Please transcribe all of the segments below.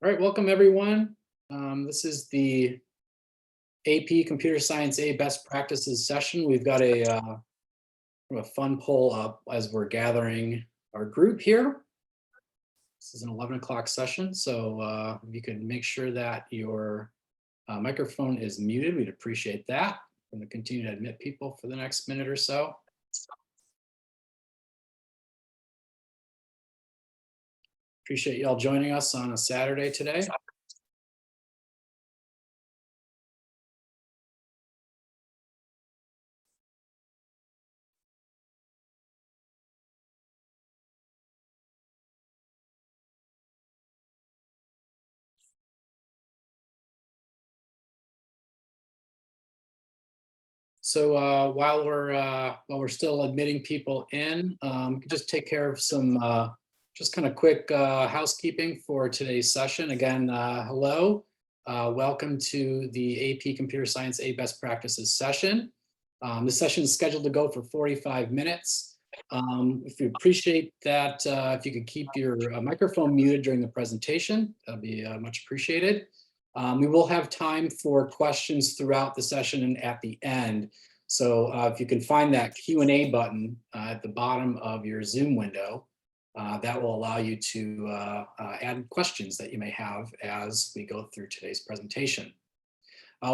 All right, welcome everyone. This is the AP Computer Science A Best Practices session. We've got a fun poll up as we're gathering our group here. This is an 11 o'clock session, so if you can make sure that your microphone is muted, we'd appreciate that. I'm going to continue to admit people for the next minute or so. Appreciate y'all joining us on a Saturday today. So while we're still admitting people in, just take care of some just kind of quick housekeeping for today's session. Again, hello, welcome to the AP Computer Science A Best Practices session. This session is scheduled to go for 45 minutes. If you appreciate that, if you could keep your microphone muted during the presentation, that'd be much appreciated. We will have time for questions throughout the session and at the end. So if you can find that Q&A button at the bottom of your Zoom window, that will allow you to add questions that you may have as we go through today's presentation.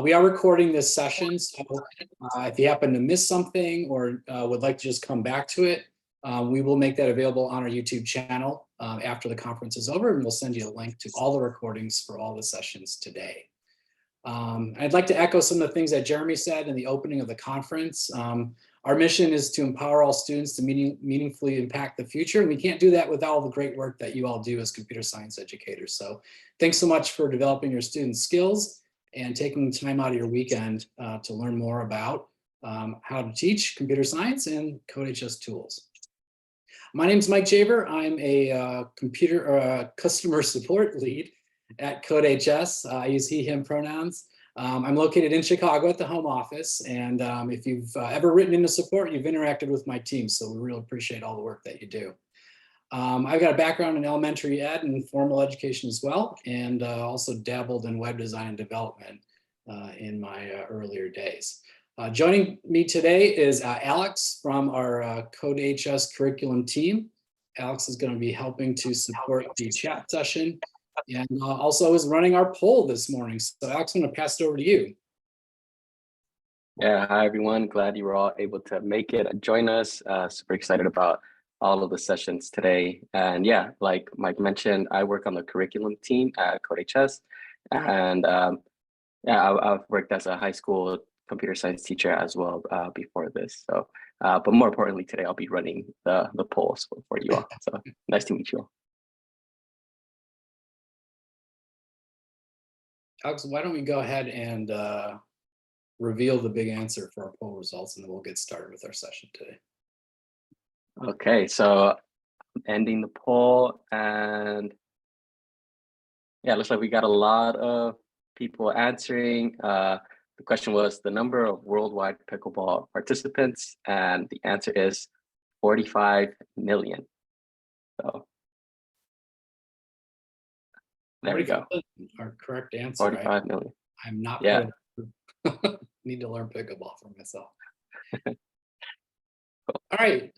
We are recording this session, so if you happen to miss something or would like to just come back to it, we will make that available on our YouTube channel after the conference is over, and we'll send you a link to all the recordings for all the sessions today. I'd like to echo some of the things that Jeremy said in the opening of the conference. Our mission is to empower all students to meaningfully impact the future, and we can't do that without all the great work that you all do as computer science educators. So thanks so much for developing your student skills and taking time out of your weekend to learn more about how to teach computer science and CodeHS tools. My name is Mike Jaber. I'm a customer support lead at CodeHS. I use he, him pronouns. I'm located in Chicago at the home office. And if you've ever written into support, you've interacted with my team. So we really appreciate all the work that you do. I've got a background in elementary ed and formal education as well, and also dabbled in web design and development in my earlier days. Joining me today is Alex from our CodeHS curriculum team. Alex is going to be helping to support the chat session and also is running our poll this morning. So Alex, I'm going to pass it over to you. Yeah, hi everyone. Glad you were all able to make it and join us. Super excited about all of the sessions today. And yeah, like Mike mentioned, I work on the curriculum team at CodeHS. And yeah, I've worked as a high school computer science teacher as well before this. So, but more importantly, today I'll be running the polls for you all. So nice to meet you all. Alex, why don't we go ahead and reveal the big answer for our poll results, and then we'll get started with our session today. Okay, so I'm ending the poll, and yeah, looks like we got a lot of people answering. The question was the number of worldwide pickleball participants, and the answer is 45 million. So there we go. Our correct answer. 45 million. I'm not. Yeah. Need to learn pickleball for myself. All right.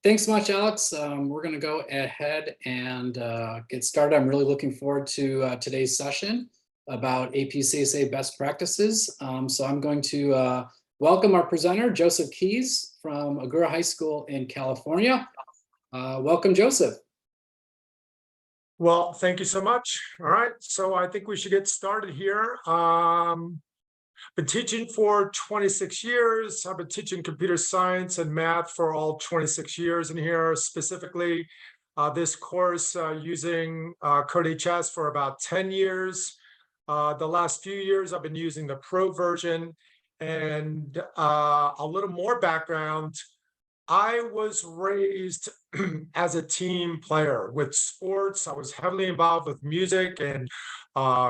Thanks so much, Alex. We're going to go ahead and get started. I'm really looking forward to today's session about AP CSA best practices. So I'm going to welcome our presenter, Joseph Keys from Agoura High School in California. Welcome, Joseph. Well, thank you so much. All right, so I think we should get started here. Been teaching for 26 years. I've been teaching computer science and math for all 26 years in here, specifically this course using CodeHS for about 10 years. The last few years, I've been using the Pro version. And a little more background, I was raised as a team player with sports. I was heavily involved with music and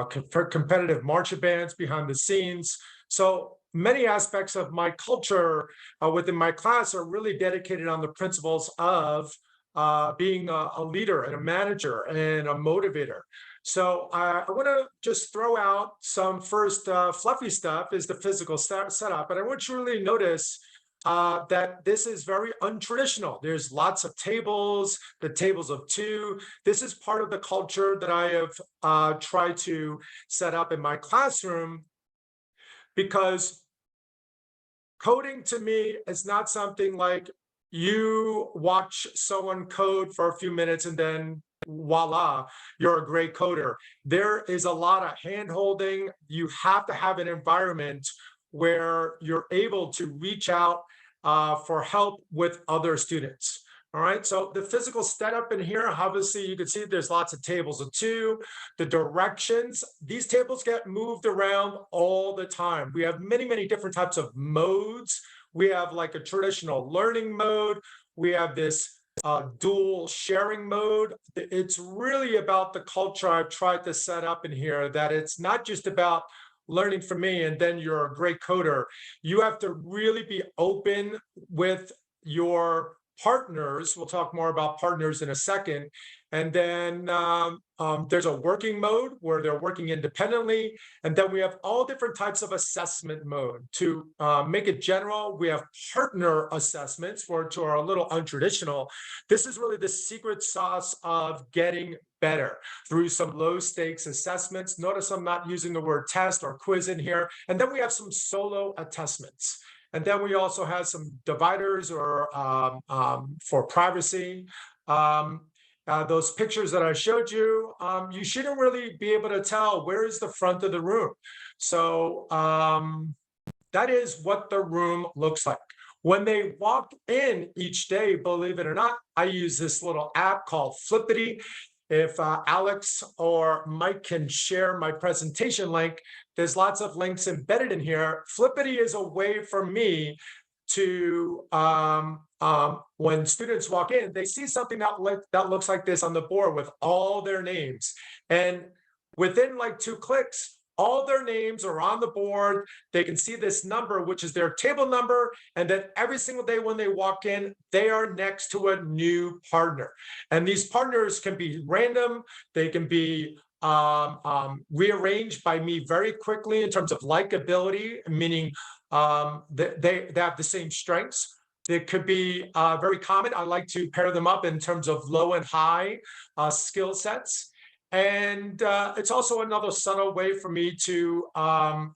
competitive marching bands behind the scenes. So many aspects of my culture within my class are really dedicated on the principles of being a leader and a manager and a motivator. So I want to just throw out some first fluffy stuff is the physical setup. And I want you to really notice that this is very untraditional. There's lots of tables, the tables of two. This is part of the culture that I have tried to set up in my classroom, because coding to me is not something like you watch someone code for a few minutes and then voila, you're a great coder. There is a lot of hand holding. You have to have an environment where you're able to reach out for help with other students. All right, so the physical setup in here, obviously you can see there's lots of tables of two. The directions, these tables get moved around all the time. We have many, many different types of modes. We have like a traditional learning mode. We have this dual sharing mode. It's really about the culture I've tried to set up in here, that it's not just about learning from me and then you're a great coder. You have to really be open with your partners. We'll talk more about partners in a second. And then there's a working mode where they're working independently. And then we have all different types of assessment mode. To make it general, we have partner assessments, which are a little untraditional. This is really the secret sauce of getting better through some low stakes assessments. Notice I'm not using the word test or quiz in here. And then we have some solo assessments. And then we also have some dividers or for privacy. Those pictures that I showed you, you shouldn't really be able to tell where is the front of the room. So that is what the room looks like. When they walk in each day, believe it or not, I use this little app called Flippity. If Alex or Mike can share my presentation link, there's lots of links embedded in here. Flippity is a way for me to, when students walk in, they see something that looks like this on the board with all their names. And within like 2 clicks, all their names are on the board. They can see this number, which is their table number. And then every single day when they walk in, they are next to a new partner. And these partners can be random. They can be rearranged by me very quickly in terms of likability, meaning they have the same strengths. It could be very common. I like to pair them up in terms of low and high skill sets. And it's also another subtle way for me to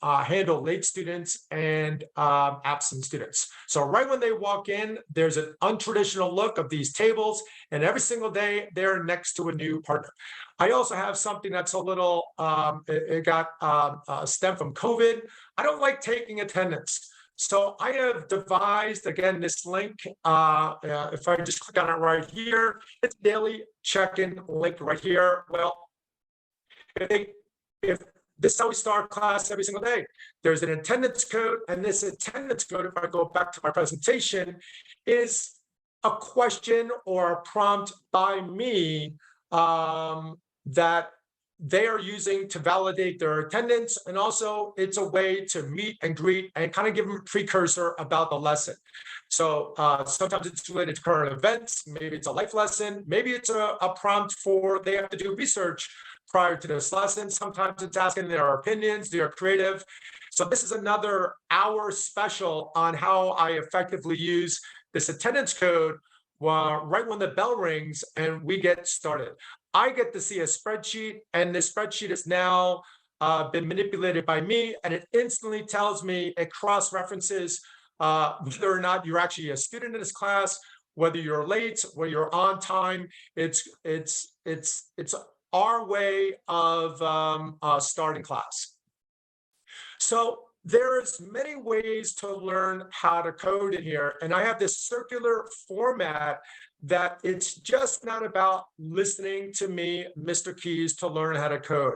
handle late students and absent students. So right when they walk in, there's an untraditional look of these tables, and every single day they're next to a new partner. I also have something that's a little, it got stemmed from COVID. I don't like taking attendance. So I have devised, again, this link, if I just click on it right here, it's daily check-in link right here. Well, if this is how we start class every single day, there's an attendance code, and this attendance code, if I go back to my presentation, is a question or a prompt by me that they are using to validate their attendance. And also it's a way to meet and greet and kind of give them a precursor about the lesson. So sometimes it's related to current events. Maybe it's a life lesson. Maybe it's a prompt for they have to do research prior to this lesson. Sometimes it's asking their opinions, they are creative. So this is another hour special on how I effectively use this attendance code right when the bell rings and we get started. I get to see a spreadsheet, and this spreadsheet has now been manipulated by me, and it instantly tells me, it cross-references whether or not you're actually a student in this class, whether you're late, whether you're on time. It's our way of starting class. So there's many ways to learn how to code in here. And I have this circular format that it's just not about listening to me, Mr. Keys, to learn how to code.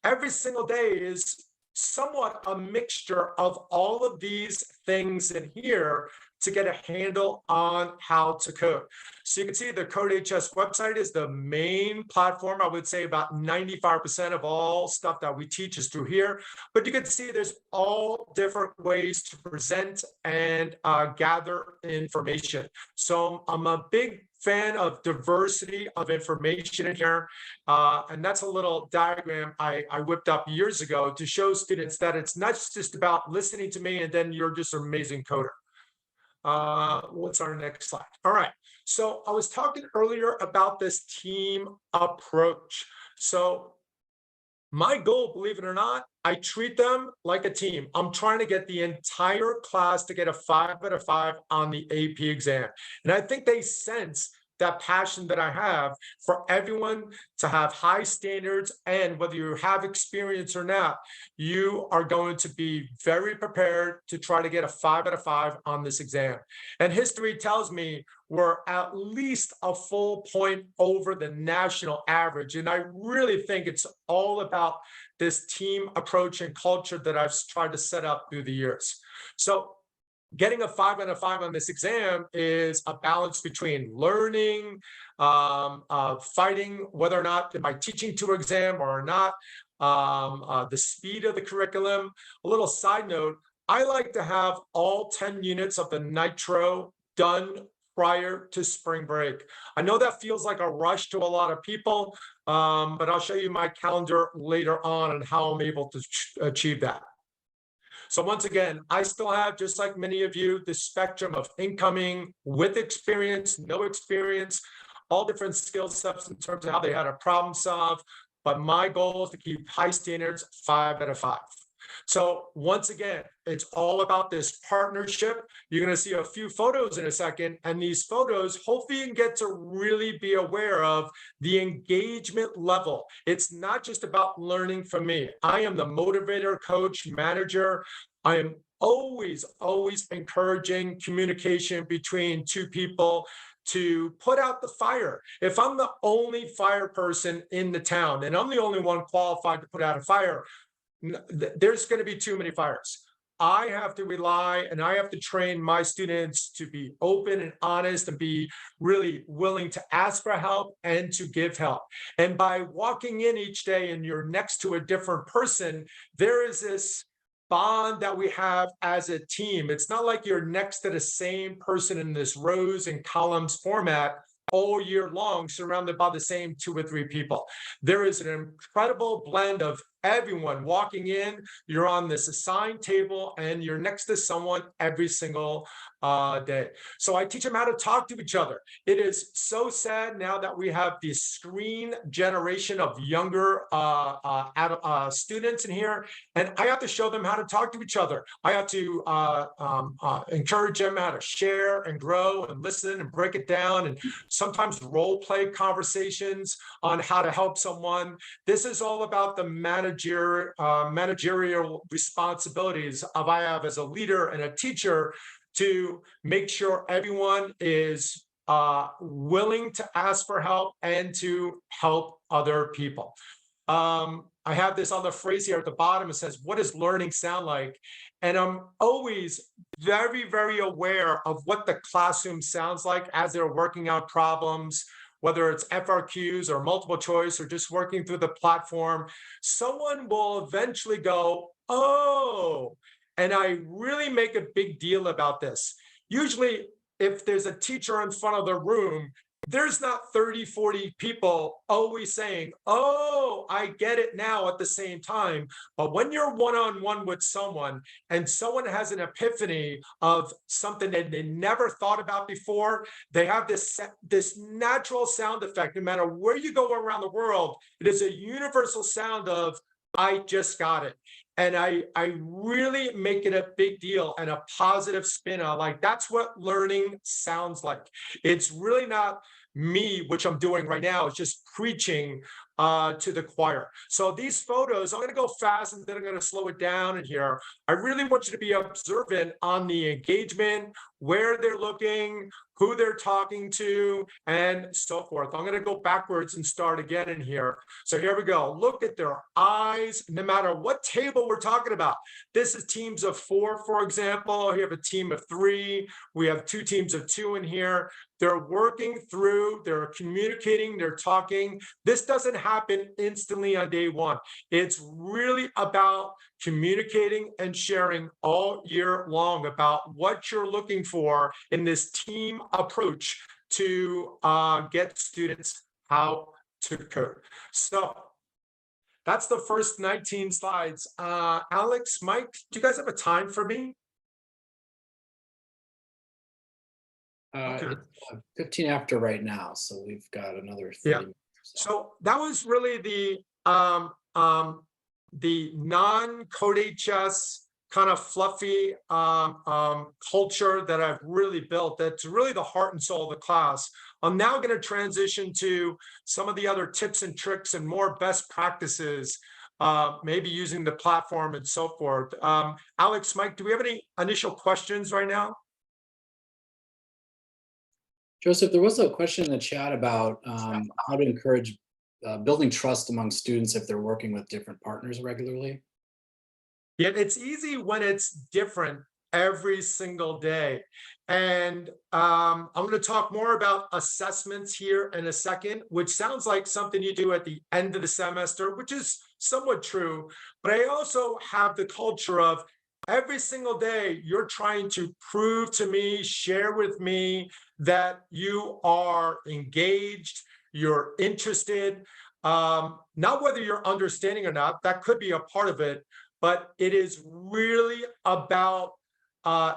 Every single day is somewhat a mixture of all of these things in here to get a handle on how to code. So you can see the CodeHS website is the main platform. I would say about 95% of all stuff that we teach is through here. But you can see there's all different ways to present and gather information. So I'm a big fan of diversity of information in here. And that's a little diagram I whipped up years ago to show students that it's not just about listening to me and then you're just an amazing coder. What's our next slide? All right. So I was talking earlier about this team approach. So my goal, believe it or not, I treat them like a team. I'm trying to get the entire class to get a 5 out of 5 on the AP exam. And I think they sense that passion that I have for everyone to have high standards, and whether you have experience or not, you are going to be very prepared to try to get a 5 out of 5 on this exam. And history tells me we're at least a full point over the national average. And I really think it's all about this team approach and culture that I've tried to set up through the years. So getting a 5 out of 5 on this exam is a balance between learning, fighting whether or not am I teaching to exam or not, the speed of the curriculum. A little side note, I like to have all 10 units of the Nitro done prior to spring break. I know that feels like a rush to a lot of people, but I'll show you my calendar later on how I'm able to achieve that. So once again, I still have, just like many of you, the spectrum of incoming with experience, no experience, all different skill sets in terms of how they had a problem solve. But my goal is to keep high standards, 5 out of 5. So once again, it's all about this partnership. You're going to see a few photos in a second, and these photos, hopefully you can get to really be aware of the engagement level. It's not just about learning from me. I am the motivator, coach, manager. I am always encouraging communication between two people to put out the fire. If I'm the only fire person in the town, and I'm the only one qualified to put out a fire, there's going to be too many fires. I have to rely and I have to train my students to be open and honest and be really willing to ask for help and to give help. And by walking in each day and you're next to a different person, there is this bond that we have as a team. It's not like you're next to the same person in this rows and columns format all year long, surrounded by the same 2 or 3 people. There is an incredible blend of everyone walking in. You're on this assigned table and you're next to someone every single day. So I teach them how to talk to each other. It is so sad now that we have this screen generation of younger students in here, and I have to show them how to talk to each other. I have to encourage them how to share and grow and listen and break it down, and sometimes role play conversations on how to help someone. This is all about the managerial responsibilities I have as a leader and a teacher to make sure everyone is willing to ask for help and to help other people. I have this other phrase here at the bottom. It says, what does learning sound like? And I'm always very aware of what the classroom sounds like as they're working out problems, whether it's FRQs or multiple choice or just working through the platform. Someone will eventually go, oh, and I really make a big deal about this. Usually, if there's a teacher in front of the room, there's not 30, 40 people always saying, oh, I get it now at the same time. But when you're one-on-one with someone and someone has an epiphany of something that they never thought about before, they have this natural sound effect. No matter where you go around the world, it is a universal sound of, I just got it. And I really make it a big deal and a positive spin on, like, that's what learning sounds like. It's really not me, which I'm doing right now, it's just preaching to the choir. So these photos, I'm going to go fast and then I'm going to slow it down in here. I really want you to be observant on the engagement, where they're looking, who they're talking to, and so forth. I'm going to go backwards and start again in here. So here we go. Look at their eyes, no matter what table we're talking about. This is teams of 4, for example. We have a team of 3. We have 2 teams of 2 in here. They're working through, they're communicating, they're talking. This doesn't happen instantly on day 1. It's really about communicating and sharing all year long about what you're looking for in this team approach to get students how to code. So that's the first 19 slides. Alex, Mike, do you guys have a time for me? Okay. It's 15 after right now, so we've got another 30 Yeah. minutes. So that was really the non-CodeHS kind of fluffy culture that I've really built. That's really the heart and soul of the class. I'm now going to transition to some of the other tips and tricks and more best practices, maybe using the platform and so forth. Alex, Mike, do we have any initial questions right now? Joseph, there was a question in the chat about how to encourage building trust among students if they're working with different partners regularly. Yeah, it's easy when it's different every single day. And I'm going to talk more about assessments here in a second, which sounds like something you do at the end of the semester, which is somewhat true. But I also have the culture of every single day, you're trying to prove to me, share with me that you are engaged, you're interested, not whether you're understanding or not, that could be a part of it, but it is really about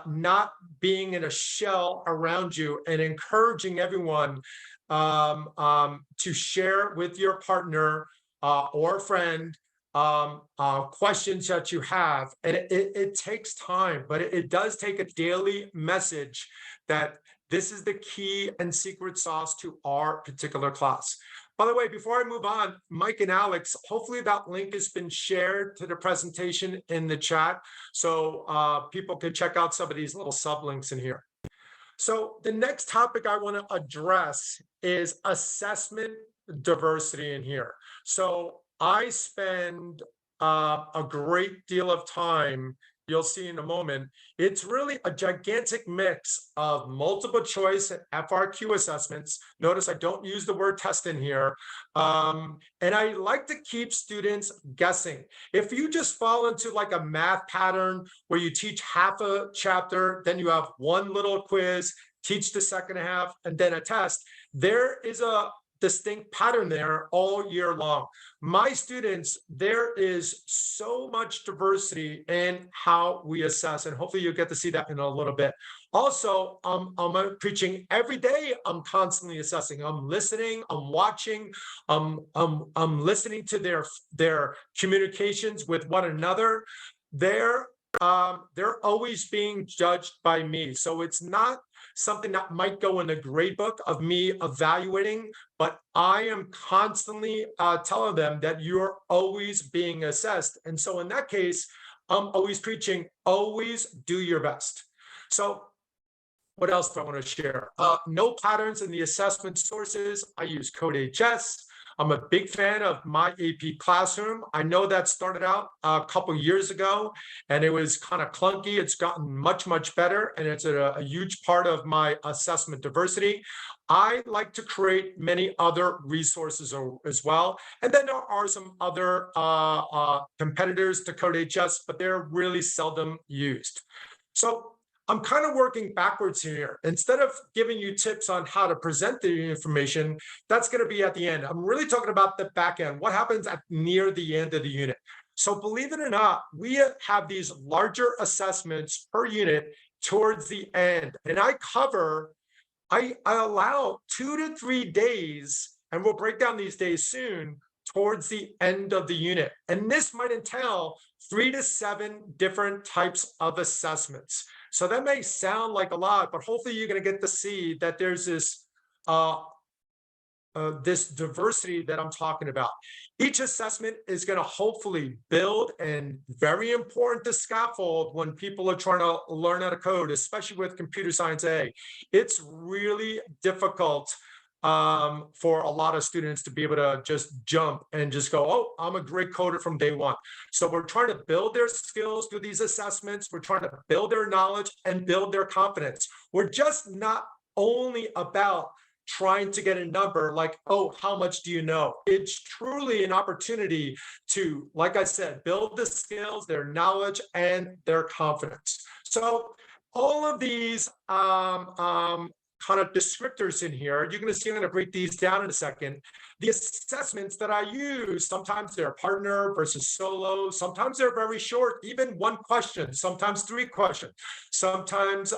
not being in a shell around you and encouraging everyone to share with your partner or friend questions that you have. And it takes time, but it does take a daily message that this is the key and secret sauce to our particular class. By the way, before I move on, Mike and Alex, hopefully that link has been shared to the presentation in the chat, so people can check out some of these little sublinks in here. So the next topic I want to address is assessment diversity in here. So I spend a great deal of time, you'll see in a moment. It's really a gigantic mix of multiple choice and FRQ assessments. Notice I don't use the word test in here. And I like to keep students guessing. If you just fall into like a math pattern where you teach half a chapter, then you have one little quiz, teach the second half, and then a test, there is a distinct pattern there all year long. My students, there is so much diversity in how we assess, and hopefully you'll get to see that in a little bit. Also, I'm preaching every day. I'm constantly assessing. I'm listening. I'm watching. I'm listening to their communications with one another. They're always being judged by me. So it's not something that might go in the grade book of me evaluating, but I am constantly telling them that you're always being assessed. And so in that case, I'm always preaching, always do your best. So what else do I want to share? No patterns in the assessment sources. I use CodeHS. I'm a big fan of my AP Classroom. I know that started out a couple years ago and it was kind of clunky. It's gotten much, much better. And it's a huge part of my assessment diversity. I like to create many other resources as well. And then there are some other competitors to CodeHS, but they're really seldom used. So I'm kind of working backwards here. Instead of giving you tips on how to present the information, that's going to be at the end. I'm really talking about the back end, what happens near the end of the unit. So believe it or not, we have these larger assessments per unit towards the end. And I allow 2 to 3 days, and we'll break down these days soon, towards the end of the unit. And this might entail 3 to 7 different types of assessments. So that may sound like a lot, but hopefully you're going to get to see that there's this this diversity that I'm talking about. Each assessment is going to hopefully build, and very important to scaffold when people are trying to learn how to code, especially with computer science A. It's really difficult for a lot of students to be able to just jump and just go, oh, I'm a great coder from day one. So we're trying to build their skills through these assessments. We're trying to build their knowledge and build their confidence. We're just not only about trying to get a number like, oh, how much do you know? It's truly an opportunity to, like I said, build the skills, their knowledge, and their confidence. So all of these kind of descriptors in here. You're going to see I'm going to break these down in a second. The assessments that I use, sometimes they're partner versus solo. Sometimes they're very short, even one question, sometimes 3 questions. Sometimes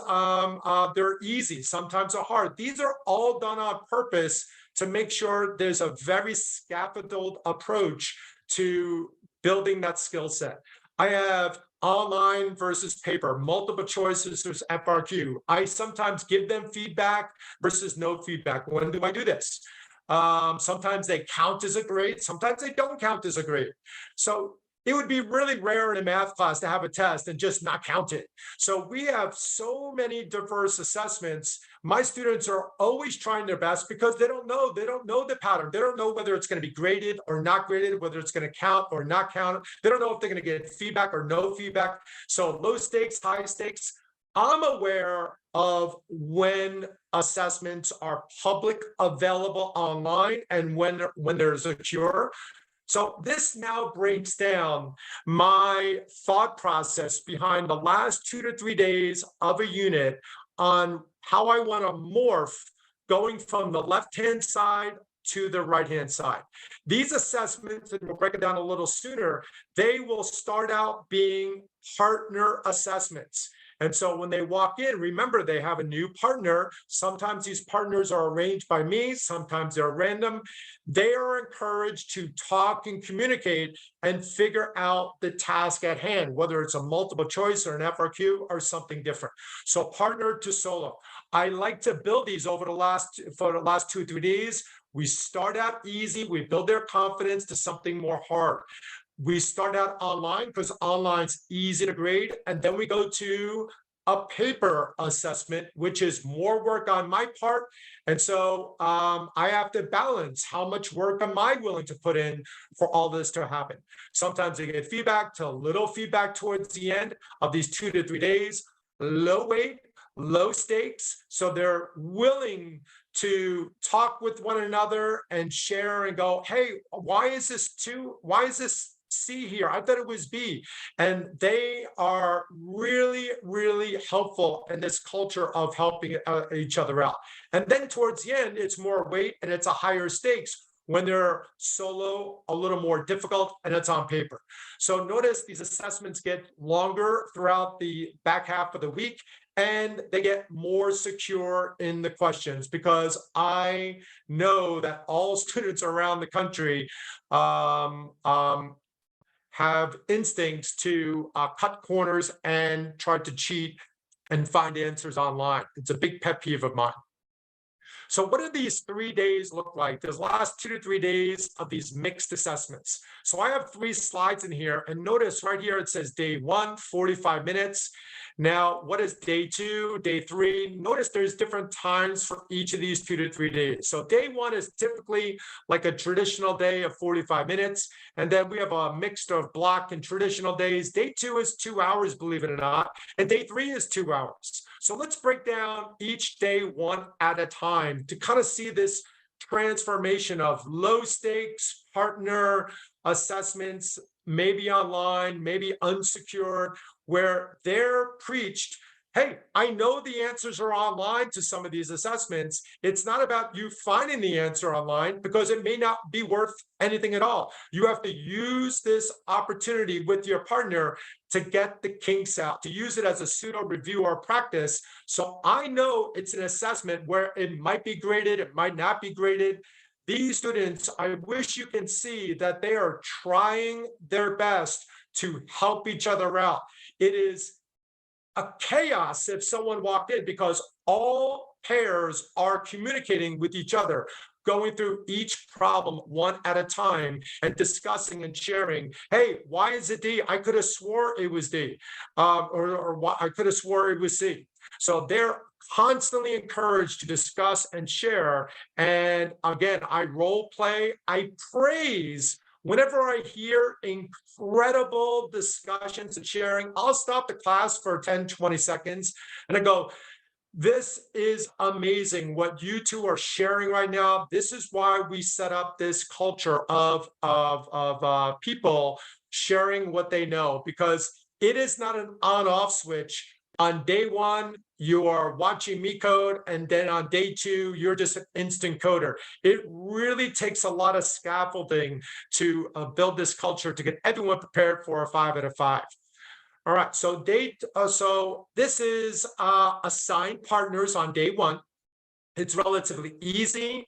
they're easy, sometimes they're hard. These are all done on purpose to make sure there's a very scaffolded approach to building that skill set. I have online versus paper, multiple choices versus FRQ. I sometimes give them feedback versus no feedback. When do I do this? Sometimes they count as a grade, sometimes they don't count as a grade. So it would be really rare in a math class to have a test and just not count it. So we have so many diverse assessments. My students are always trying their best because they don't know the pattern. They don't know whether it's going to be graded or not graded, whether it's going to count or not count. They don't know if they're going to get feedback or no feedback. So low stakes, high stakes. I'm aware of when assessments are public available online and when they're secure. So this now breaks down my thought process behind the last 2 to 3 days of a unit on how I want to morph going from the left-hand side to the right-hand side. These assessments, and we'll break it down a little sooner, they will start out being partner assessments. And so when they walk in, remember, they have a new partner. Sometimes these partners are arranged by me, sometimes they're random. They are encouraged to talk and communicate and figure out the task at hand, whether it's a multiple choice or an FRQ or something different. So partner to solo. I like to build these for the last 2 or 3 days. We start out easy, we build their confidence to something more hard. We start out online because online's easy to grade, and then we go to a paper assessment, which is more work on my part. And so I have to balance how much work am I willing to put in for all this to happen. Sometimes they get feedback, to little feedback towards the end of these 2 to 3 days, low weight, low stakes. So they're willing to talk with one another and share and go, hey, why is this 2? Why is this C here? I thought it was B. And they are really, really helpful in this culture of helping each other out. And then towards the end, it's more weight and it's a higher stakes. When they're solo, a little more difficult, and it's on paper. So notice these assessments get longer throughout the back half of the week, and they get more secure in the questions because I know that all students around the country have instincts to cut corners and try to cheat and find answers online. It's a big pet peeve of mine. So what do these 3 days look like? There's last 2 to 3 days of these mixed assessments. So I have 3 slides in here, and notice right here it says day 1, 45 minutes. Now, what is day 2, day 3? Notice there's different times for each of these 2 to 3 days. So day 1 is typically like a traditional day of 45 minutes. And then we have a mix of block and traditional days. Day 2 is 2 hours, believe it or not. And day 3 is 2 hours. So let's break down each day one at a time to kind of see this transformation of low stakes partner assessments, maybe online, maybe unsecured, where they're preached, hey, I know the answers are online to some of these assessments. It's not about you finding the answer online because it may not be worth anything at all. You have to use this opportunity with your partner to get the kinks out, to use it as a pseudo review or practice. So I know it's an assessment where it might be graded, it might not be graded. These students, I wish you can see that they are trying their best to help each other out. It is a chaos if someone walked in because all pairs are communicating with each other, going through each problem one at a time and discussing and sharing. Hey, why is it D? I could have swore it was D, or I could have swore it was C. So they're constantly encouraged to discuss and share. And again, I role play, I praise. Whenever I hear incredible discussions and sharing, I'll stop the class for 10, 20 seconds and I go, this is amazing what you two are sharing right now. This is why we set up this culture of people sharing what they know, because it is not an on-off switch. On day 1, you are watching me code, and then on day 2, you're just an instant coder. It really takes a lot of scaffolding to build this culture to get everyone prepared for a 5 out of 5. All right, so this is assigned partners on day 1. It's relatively easy.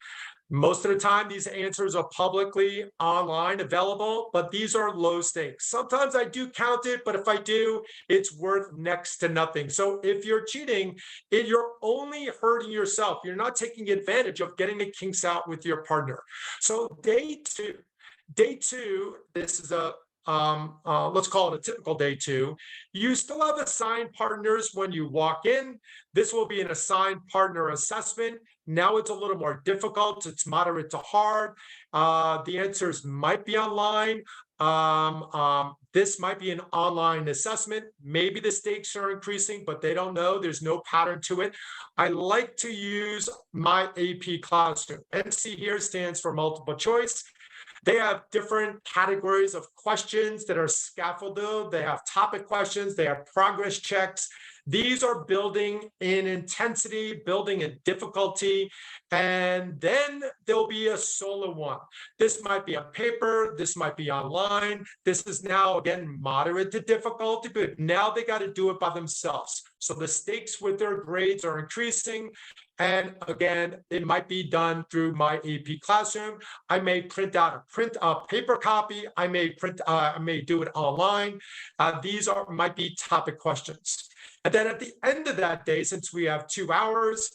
Most of the time, these answers are publicly online available, but these are low stakes. Sometimes I do count it, but if I do, it's worth next to nothing. So if you're cheating, you're only hurting yourself. You're not taking advantage of getting the kinks out with your partner. So day 2, this is a let's call it a typical day 2. You still have assigned partners when you walk in. This will be an assigned partner assessment. Now it's a little more difficult. It's moderate to hard. The answers might be online. This might be an online assessment. Maybe the stakes are increasing, but they don't know. There's no pattern to it. I like to use my AP Classroom. MC here stands for multiple choice. They have different categories of questions that are scaffolded. They have topic questions. They have progress checks. These are building in intensity, building in difficulty, and then there'll be a solo one. This might be on paper. This might be online. This is now, again, moderate to difficulty, but now they got to do it by themselves. So the stakes with their grades are increasing. And again, it might be done through my AP Classroom. I may print out a paper copy. I may do it online. These might be topic questions. And then at the end of that day, since we have 2 hours,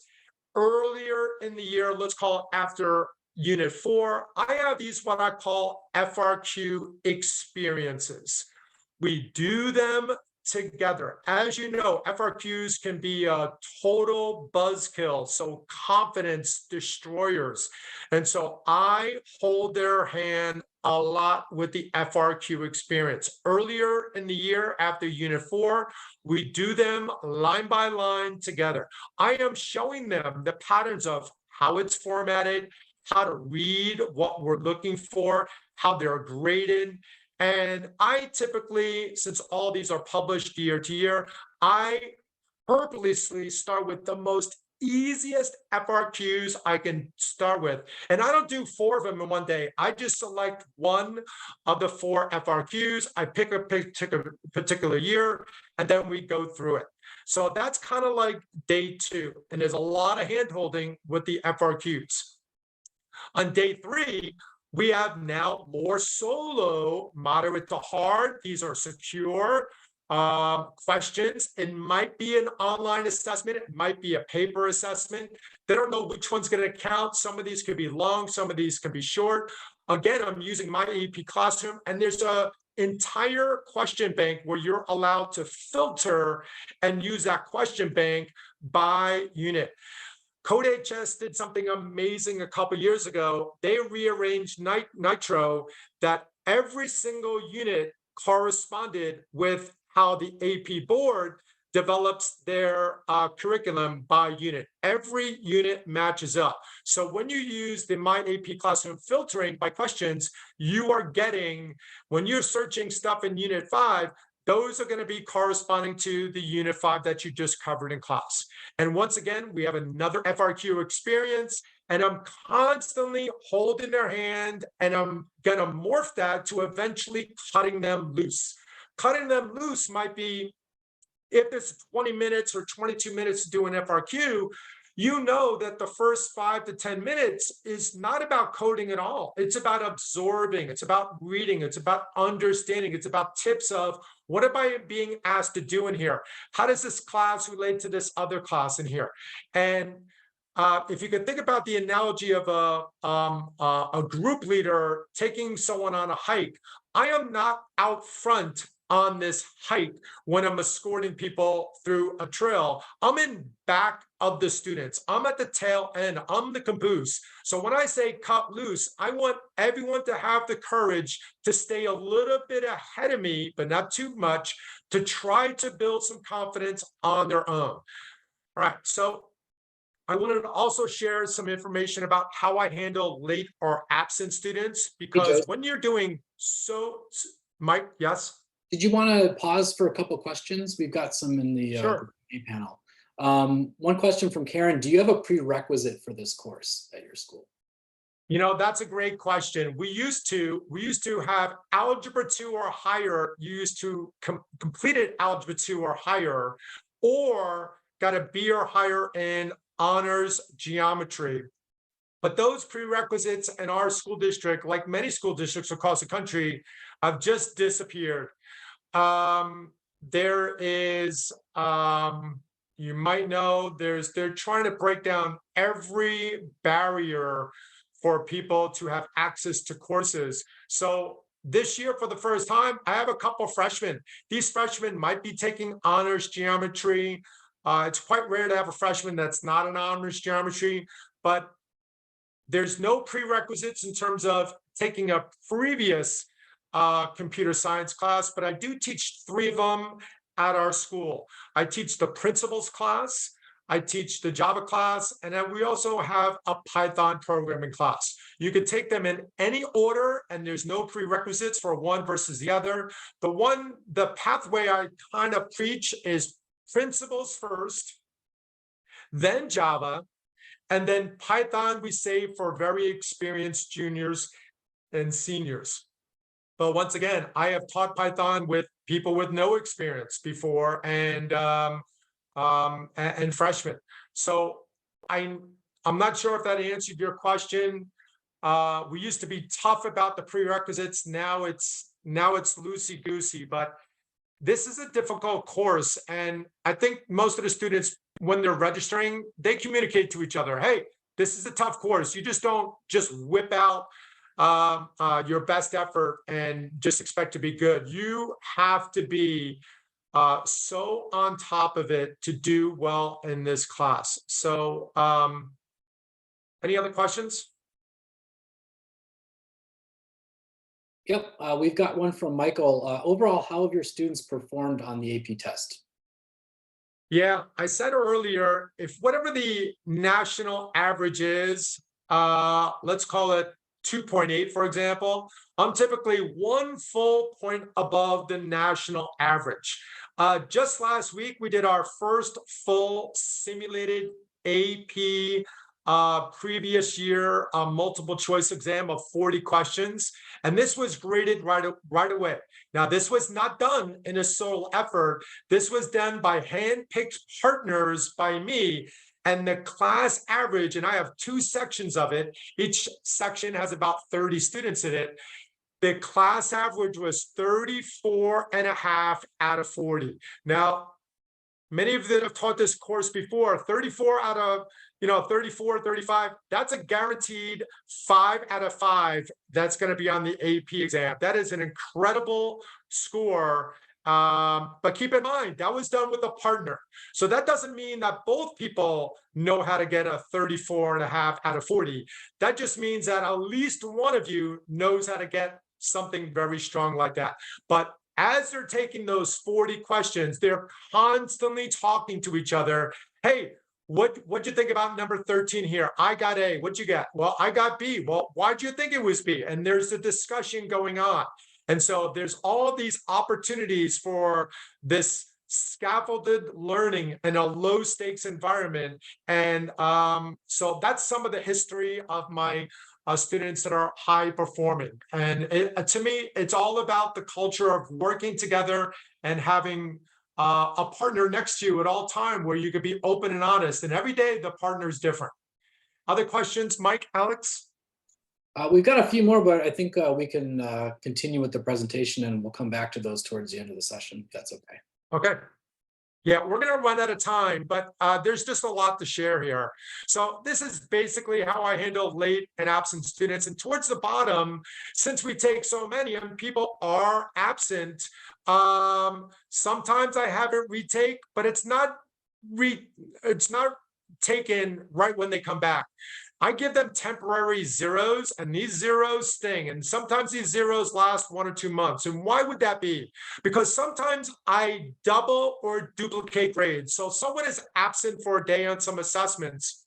earlier in the year, let's call it after Unit 4, I have these what I call FRQ experiences. We do them together. As you know, FRQs can be a total buzzkill, so confidence destroyers. And so I hold their hand a lot with the FRQ experience. Earlier in the year, after Unit 4, we do them line by line together. I am showing them the patterns of how it's formatted, how to read what we're looking for, how they're graded. And I typically, since all these are published year to year, I purposely start with the most easiest FRQs I can start with. And I don't do 4 of them in one day. I just select one of the 4 FRQs. I pick a particular year, and then we go through it. So that's kind of like day 2. And there's a lot of hand-holding with the FRQs. On day 3, we have now more solo, moderate to hard. These are secure questions. It might be an online assessment. It might be a paper assessment. They don't know which one's going to count. Some of these could be long. Some of these can be short. Again, I'm using my AP Classroom, and there's an entire question bank where you're allowed to filter and use that question bank by unit. CodeHS did something amazing a couple years ago. They rearranged Nitro that every single unit corresponded with how the AP board develops their curriculum by unit. Every unit matches up. So when you use the My AP Classroom filtering by questions, you are getting, when you're searching stuff in Unit 5, those are going to be corresponding to the Unit 5 that you just covered in class. And once again, we have another FRQ experience, and I'm constantly holding their hand, and I'm going to morph that to eventually cutting them loose. Cutting them loose might be, if it's 20 minutes or 22 minutes to do an FRQ, you know that the first 5 to 10 minutes is not about coding at all. It's about absorbing. It's about reading. It's about understanding. It's about tips of, what am I being asked to do in here? How does this class relate to this other class in here? And if you could think about the analogy of a group leader taking someone on a hike, I am not out front on this hike when I'm escorting people through a trail. I'm in back of the students. I'm at the tail end. I'm the caboose. So when I say cut loose, I want everyone to have the courage to stay a little bit ahead of me, but not too much, to try to build some confidence on their own. All right, so I wanted to also share some information about how I handle late or absent students, because when you're doing so, Mike, yes? Did you want to pause for a couple questions? We've got some in the Sure. panel. One question from Karen, do you have a prerequisite for this course at your school? You know, that's a great question. We used to have Algebra 2 or higher. You used to completed Algebra 2 or higher, or got a B or higher in honors geometry. But those prerequisites in our school district, like many school districts across the country, have just disappeared. There is, you might know, they're trying to break down every barrier for people to have access to courses. So this year, for the first time, I have a couple freshmen. These freshmen might be taking honors geometry. It's quite rare to have a freshman that's not an honors geometry, but there's no prerequisites in terms of taking a previous computer science class, but I do teach 3 of them at our school. I teach the principles class, I teach the Java class, and then we also have a Python programming class. You could take them in any order, and there's no prerequisites for one versus the other. The pathway I kind of preach is principles first, then Java, and then Python we save for very experienced juniors and seniors. But once again, I have taught Python with people with no experience before, and freshmen. So I'm not sure if that answered your question. We used to be tough about the prerequisites. Now it's loosey-goosey, but this is a difficult course. And I think most of the students, when they're registering, they communicate to each other. Hey, this is a tough course. You just don't just whip out your best effort and just expect to be good. You have to be so on top of it to do well in this class. So any other questions? Yep, we've got one from Michael. Overall, how have your students performed on the AP test? Yeah, I said earlier, if whatever the national average is, let's call it 2.8, for example, I'm typically 1 full point above the national average. Just last week, we did our first full simulated AP previous year multiple choice exam of 40 questions, and this was graded right away. Now, this was not done in a sole effort. This was done by hand-picked partners by me, and the class average, and I have 2 sections of it. Each section has about 30 students in it. The class average was 34.5 out of 40. Now, many of you that have taught this course before, 34 out of 34, 35, that's a guaranteed 5 out of 5 that's going to be on the AP exam. That is an incredible score. But keep in mind, that was done with a partner. So that doesn't mean that both people know how to get a 34.5 out of 40. That just means that at least one of you knows how to get something very strong like that. But as they're taking those 40 questions, they're constantly talking to each other. Hey, what'd you think about number 13 here? I got A. What'd you get? Well, I got B. Well, why'd you think it was B? And there's a discussion going on. And so there's all these opportunities for this scaffolded learning in a low stakes environment. And so that's some of the history of my students that are high performing. And to me, it's all about the culture of working together and having a partner next to you at all time where you could be open and honest. And every day the partner is different. Other questions, Mike, Alex? We've got a few more, but I think we can continue with the presentation and we'll come back to those towards the end of the session, if that's okay. Okay. Yeah, we're going to run out of time, but there's just a lot to share here. So this is basically how I handle late and absent students. And towards the bottom, since we take so many and people are absent, sometimes I have it retake, but it's not taken right when they come back. I give them temporary zeros, and these zeros sting. And sometimes these zeros last 1 or 2 months. And why would that be? Because sometimes I double or duplicate grades. So someone is absent for a day on some assessments.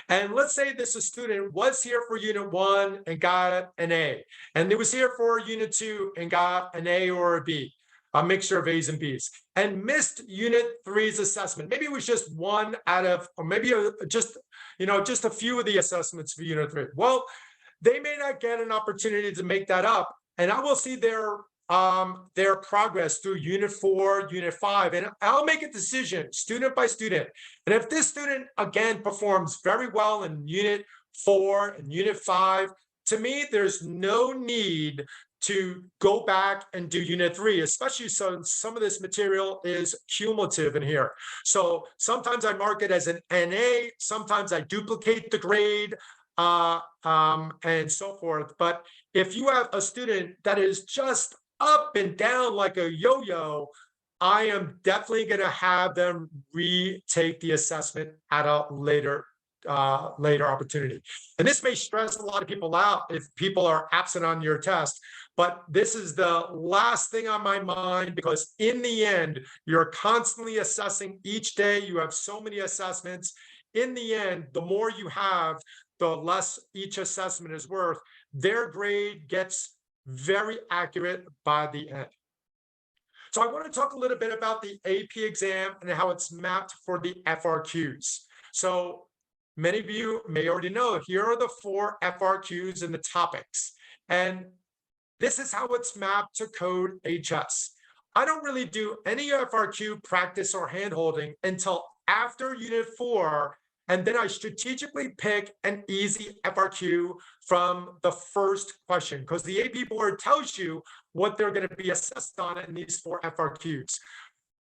And let's say this student was here for unit 1 and got an A, and it was here for unit 2 and got an A or a B. a mixture of A's and B's, and missed Unit 3's assessment. Maybe it was just one out of, or maybe just a few of the assessments for Unit 3. Well, they may not get an opportunity to make that up, and I will see their progress through Unit 4, Unit 5, and I'll make a decision student by student. And if this student again performs very well in Unit 4 and Unit 5, to me, there's no need to go back and do Unit 3, especially since some of this material is cumulative in here. So sometimes I mark it as an NA, sometimes I duplicate the grade, and so forth. But if you have a student that is just up and down like a yo-yo, I am definitely going to have them retake the assessment at a later opportunity. And this may stress a lot of people out if people are absent on your test, but this is the last thing on my mind, because in the end, you're constantly assessing each day. You have so many assessments. In the end, the more you have, the less each assessment is worth. Their grade gets very accurate by the end. So I want to talk a little bit about the AP exam and how it's mapped for the FRQs. So many of you may already know, here are the 4 FRQs and the topics. And this is how it's mapped to CodeHS. I don't really do any FRQ practice or handholding until after Unit 4, and then I strategically pick an easy FRQ from the first question, because the AP board tells you what they're going to be assessed on in these 4 FRQs.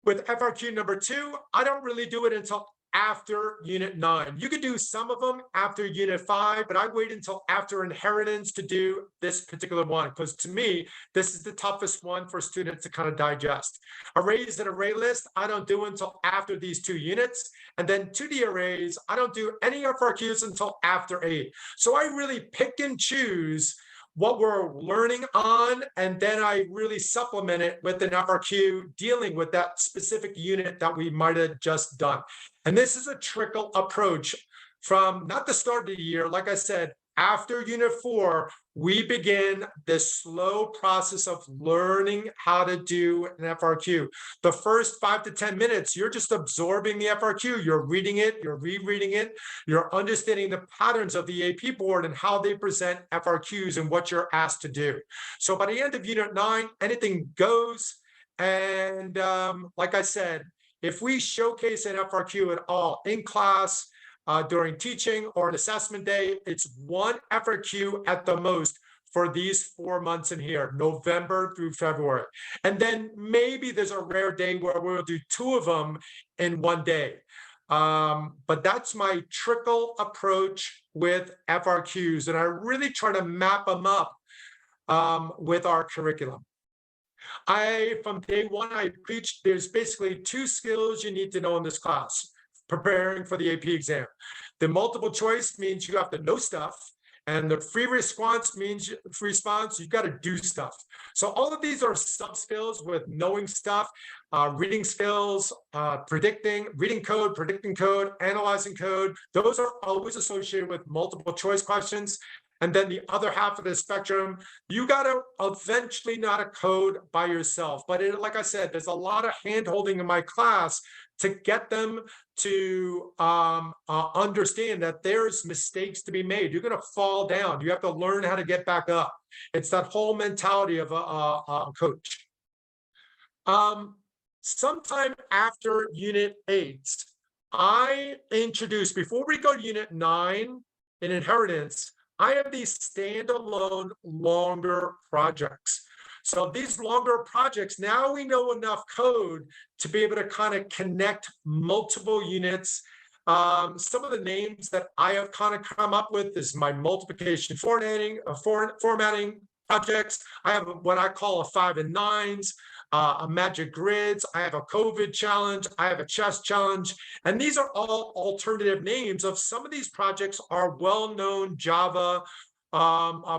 With FRQ number 2, I don't really do it until after Unit 9. You could do some of them after Unit 5, but I wait until after inheritance to do this particular one, because to me, this is the toughest one for students to kind of digest. Arrays and array list, I don't do until after these 2 units. And then 2D arrays, I don't do any FRQs until after 8. So I really pick and choose what we're learning on, and then I really supplement it with an FRQ dealing with that specific unit that we might have just done. And this is a trickle approach from not the start of the year. Like I said, after Unit 4, we begin this slow process of learning how to do an FRQ. The first 5 to 10 minutes, you're just absorbing the FRQ. You're reading it, you're rereading it, you're understanding the patterns of the AP board and how they present FRQs and what you're asked to do. So by the end of Unit 9, anything goes. And like I said, if we showcase an FRQ at all in class, during teaching or an assessment day, it's 1 FRQ at the most for these 4 months in here, November through February. And then maybe there's a rare day where we'll do 2 of them in 1 day. But that's my trickle approach with FRQs. And I really try to map them up with our curriculum. From day 1, I preach there's basically 2 skills you need to know in this class preparing for the AP exam. The multiple choice means you have to know stuff, and the free response means you got to do stuff. So all of these are sub skills with knowing stuff, reading skills, reading code, predicting code, analyzing code. Those are always associated with multiple choice questions. And then the other half of the spectrum, you got to eventually know how to code by yourself. But like I said, there's a lot of hand-holding in my class to get them to understand that there's mistakes to be made. You're going to fall down. You have to learn how to get back up. It's that whole mentality of a coach. Sometime after Unit 8, I introduce, before we go to Unit 9 in inheritance, I have these standalone longer projects. So these longer projects, now we know enough code to be able to kind of connect multiple units. Some of the names that I have kind of come up with is my multiplication formatting projects. I have what I call a 5 and 9s, a magic grids. I have a COVID challenge. I have a chess challenge. And these are all alternative names of some of these projects are well-known Java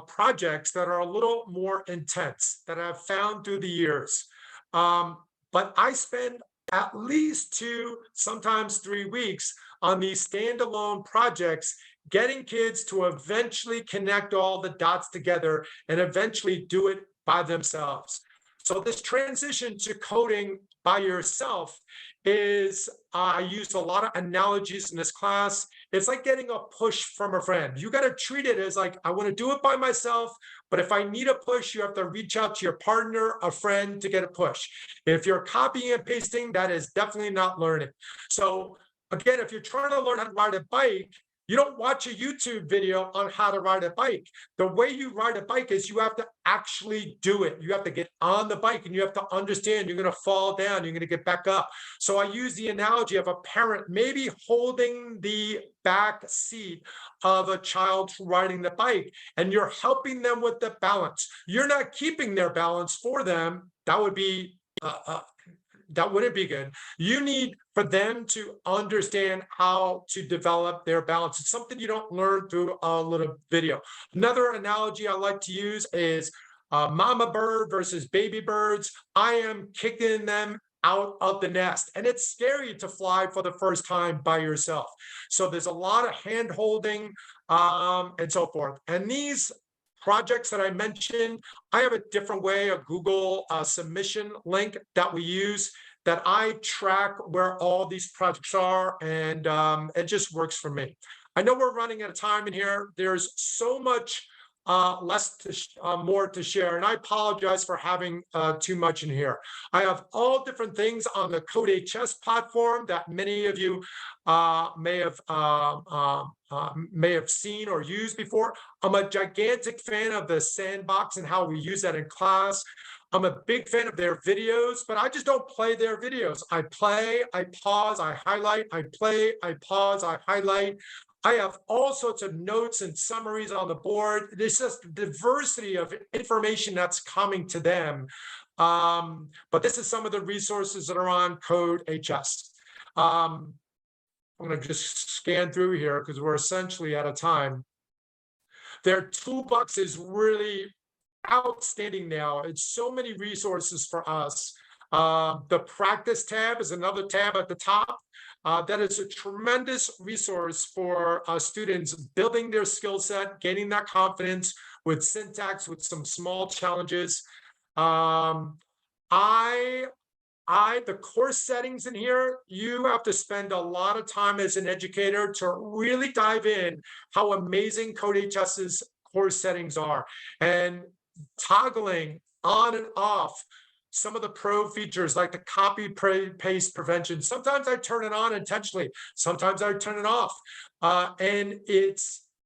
projects that are a little more intense that I've found through the years. But I spend at least 2, sometimes 3 weeks on these standalone projects, getting kids to eventually connect all the dots together and eventually do it by themselves. So this transition to coding by yourself is, I used a lot of analogies in this class. It's like getting a push from a friend. You got to treat it as like, I want to do it by myself, but if I need a push, you have to reach out to your partner, a friend to get a push. If you're copying and pasting, that is definitely not learning. So again, if you're trying to learn how to ride a bike, you don't watch a YouTube video on how to ride a bike. The way you ride a bike is you have to actually do it. You have to get on the bike and you have to understand you're going to fall down, you're going to get back up. So I use the analogy of a parent maybe holding the back seat of a child riding the bike, and you're helping them with the balance. You're not keeping their balance for them. That would be that wouldn't be good. You need for them to understand how to develop their balance. It's something you don't learn through a little video. Another analogy I like to use is mama bird versus baby birds. I am kicking them out of the nest, and it's scary to fly for the first time by yourself. So there's a lot of hand holding and so forth. And these projects that I mentioned, I have a different way, a Google submission link that we use that I track where all these projects are, and it just works for me. I know we're running out of time in here. There's so much more to share, and I apologize for having too much in here. I have all different things on the CodeHS platform that many of you may have seen or used before. I'm a gigantic fan of the sandbox and how we use that in class. I'm a big fan of their videos, but I just don't play their videos. I play, I pause, I highlight, I play, I pause, I highlight. I have all sorts of notes and summaries on the board. There's just diversity of information that's coming to them. But this is some of the resources that are on CodeHS. I'm going to just scan through here because we're essentially out of time. Their toolbox is really outstanding now. It's so many resources for us. The practice tab is another tab at the top. That is a tremendous resource for students building their skill set, gaining that confidence with syntax, with some small challenges. The course settings in here, you have to spend a lot of time as an educator to really dive in how amazing CodeHS's course settings are, and toggling on and off some of the pro features like the copy paste prevention. Sometimes I turn it on intentionally, sometimes I turn it off, and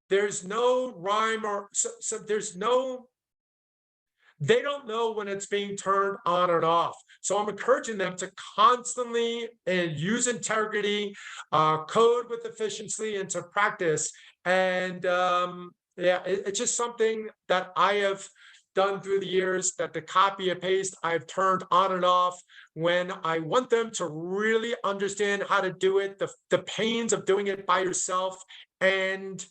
there's no rhyme or they don't know when it's being turned on or off. So I'm encouraging them to constantly and use integrity, code with efficiency, and to practice. And it's just something that I have done through the years, that the copy and paste I've turned on and off when I want them to really understand how to do it, the pains of doing it by yourself, and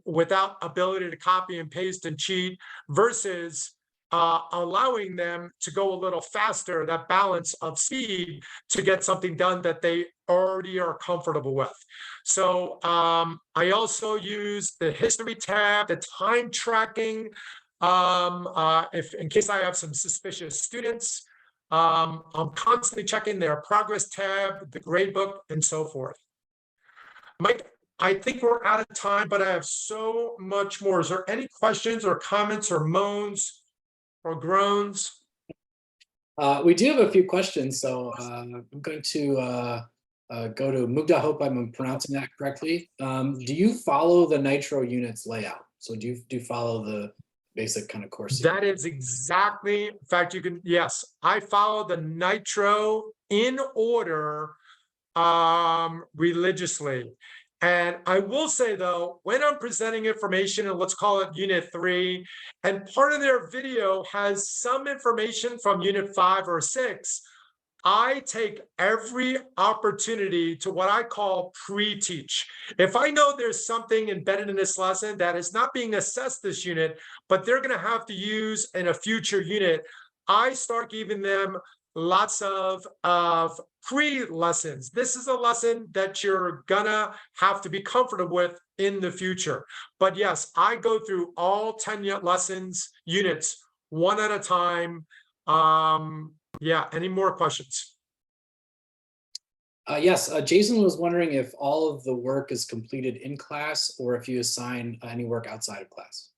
without ability to copy and paste and cheat, versus allowing them to go a little faster, that balance of speed to get something done that they already are comfortable with. So I also use the history tab, the time tracking, if in case I have some suspicious students. I'm constantly checking their progress tab, the gradebook, and so forth. Mike, I think we're out of time, but I have so much more. Is there any questions or comments or moans or groans? We do have a few questions, so I'm going to go to Mugda. Hope I'm pronouncing that correctly. Do you follow the Nitro units layout? So do you follow the basic kind of course? That is exactly, in fact, yes, I follow the Nitro in order religiously. And I will say, though, when I'm presenting information, and let's call it Unit 3, and part of their video has some information from Unit 5 or 6, I take every opportunity to what I call pre-teach. If I know there's something embedded in this lesson that is not being assessed this unit, but they're going to have to use in a future unit, I start giving them lots of pre-lessons. This is a lesson that you're gonna have to be comfortable with in the future. But yes, I go through all 10 units one at a time. Yeah, any more questions? Yes, Jason was wondering if all of the work is completed in class or if you assign any work outside of class.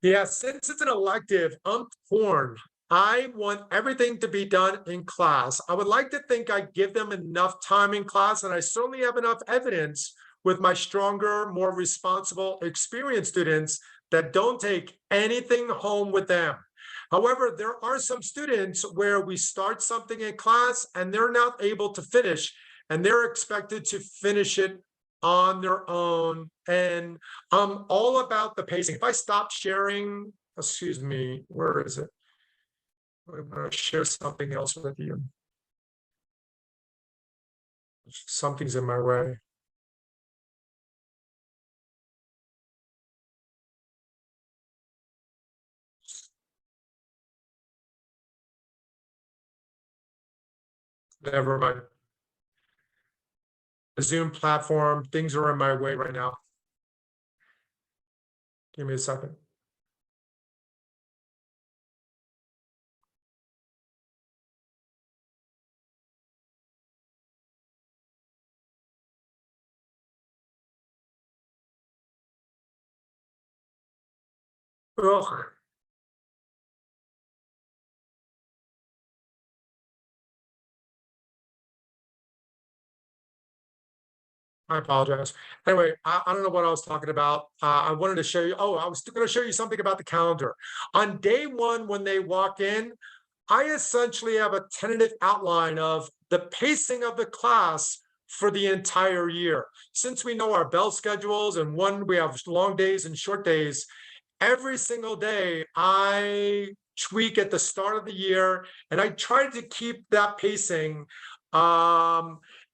Yeah, since it's an elective, I'm torn. I want everything to be done in class. I would like to think I give them enough time in class, and I certainly have enough evidence with my stronger, more responsible, experienced students that don't take anything home with them. However, there are some students where we start something in class and they're not able to finish, and they're expected to finish it on their own. And I'm all about the pacing. If I stop sharing, excuse me, where is it? I'm going to share something else with you. Something's in my way. Never mind. The Zoom platform, things are in my way right now. Give me a second. Ugh. I apologize. Anyway, I don't know what I was talking about. I wanted to show you. Oh, I was going to show you something about the calendar. On day one, when they walk in, I essentially have a tentative outline of the pacing of the class for the entire year. Since we know our bell schedules and we have long days and short days, every single day I tweak at the start of the year, and I try to keep that pacing.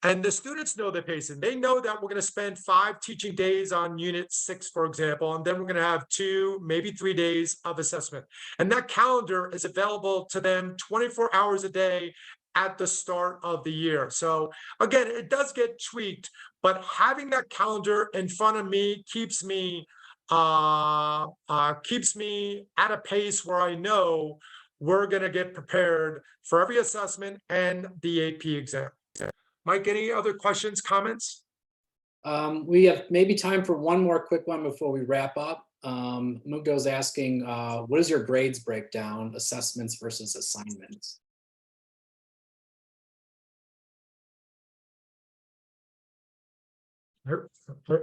And the students know the pacing. They know that we're going to spend 5 teaching days on unit 6, for example, and then we're going to have 2, maybe 3 days of assessment. And that calendar is available to them 24 hours a day at the start of the year. So again, it does get tweaked, but having that calendar in front of me keeps me at a pace where I know we're going to get prepared for every assessment and the AP exam. Mike, any other questions, comments? We have maybe time for one more quick one before we wrap up. Mugdo's asking, what is your grades breakdown, assessments versus assignments? I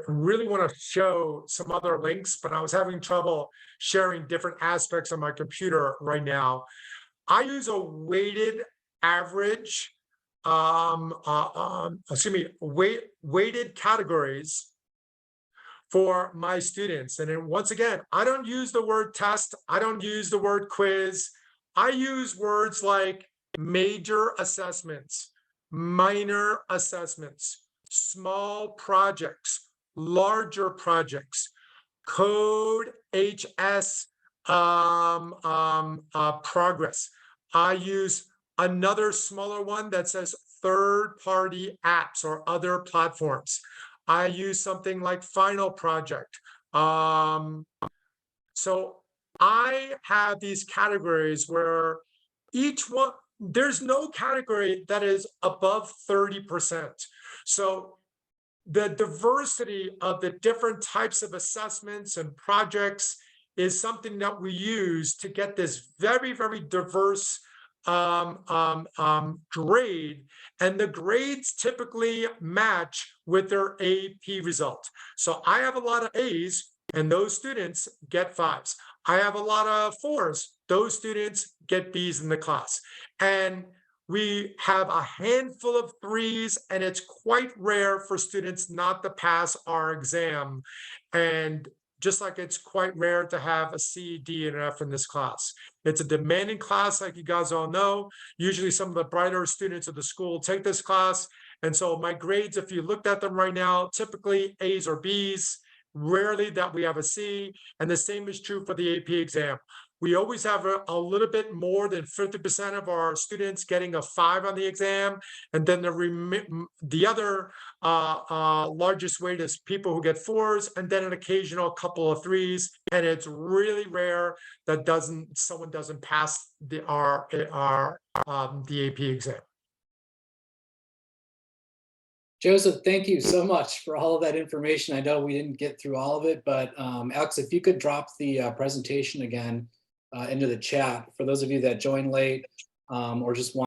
really want to show some other links, but I was having trouble sharing different aspects on my computer right now. I use a weighted average, weighted categories for my students. And then once again, I don't use the word test. I don't use the word quiz. I use words like major assessments, minor assessments, small projects, larger projects, CodeHS progress. I use another smaller one that says third-party apps or other platforms. I use something like Final Project. So I have these categories where each one, there's no category that is above 30%. So the diversity of the different types of assessments and projects is something that we use to get this very, very diverse grade, and the grades typically match with their AP result. So I have a lot of A's, and those students get 5s. I have a lot of 4s. Those students get B's in the class. And we have a handful of 3s, and it's quite rare for students not to pass our exam. And just like it's quite rare to have a C, D, and an F in this class. It's a demanding class, like you guys all know. Usually some of the brighter students of the school take this class. And so my grades, if you looked at them right now, typically A's or B's, rarely that we have a C. And the same is true for the AP exam. We always have a little bit more than 50% of our students getting a 5 on the exam. And then the other largest weight is people who get 4s, and then an occasional couple of 3s. And it's really rare that someone doesn't pass the AP exam. Joseph, thank you so much for all of that information. I know we didn't get through all of it, but Alex, if you could drop the presentation again into the chat for those of you that joined late or just want